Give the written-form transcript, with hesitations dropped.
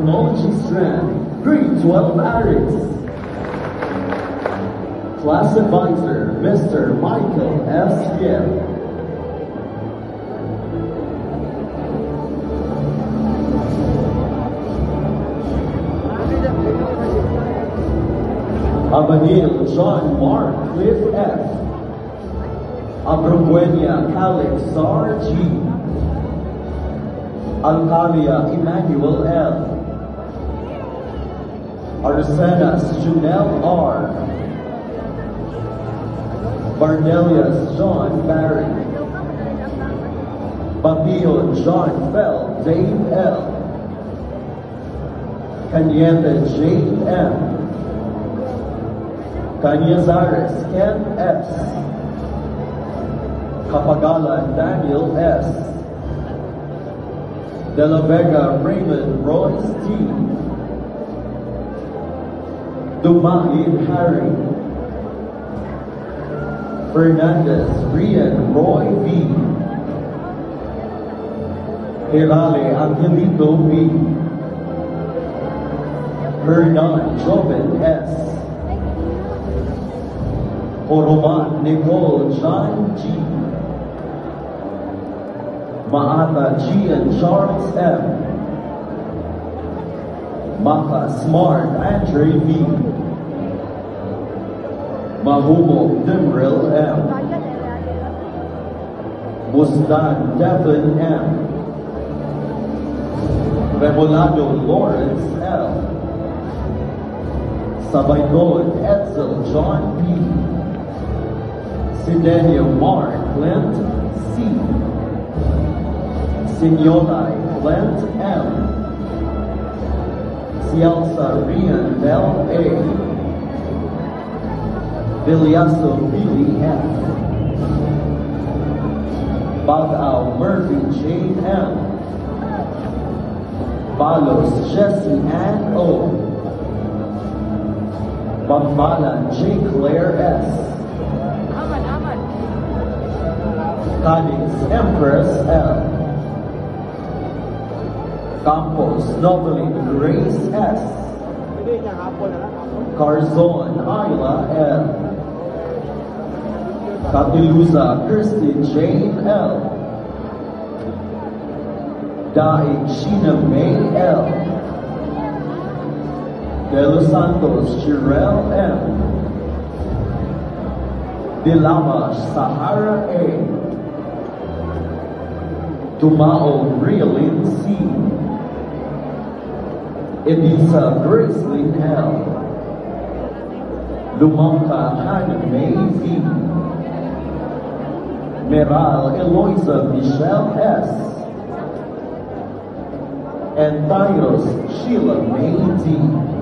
Technology Strand, Grade 12 Aris. Class Advisor, Mr. Michael S. Gill. Abanil John Mark Cliff F. Abrobuena Calix R. G. Alcaria Emmanuel L. Arsenas Junel R. Barnelius John Barry. Bambio John Fell Dave L. Cañete Jane M. Cañazares Ken S. Capagala Daniel S. De la Vega Raymond Royce T. Dumain Harry. Fernandez Rian Roy V. Hirale Angelito V. Hernan Joven S. Oroman Nicole John G. Maata G and Charles M. Maka Smart Andre V. Mahumo Dimril M. Mustan Devin M. Rebolado Lawrence L. Sabaynon Edsel John P. Sidenio Mark Clint C. Signolai Clint M. Cielsa Rian Del A. Villiaso Billy F. Bagao Murphy Jane M. Balos Jesse Ann O. Bambalan J. Claire S. Cadix Empress L. Campos Novelin Grace S. Carzon Ayla L. Capilusa Kirsty Jane L. Daig Sheena May L. De Los Santos Chirel M. De Lama Sahara A. Tumao Realin C. Edisa Gracelyn L. Lumangka Hannah May V. Meral Eloisa Michelle S. And Tyros Sheila May D.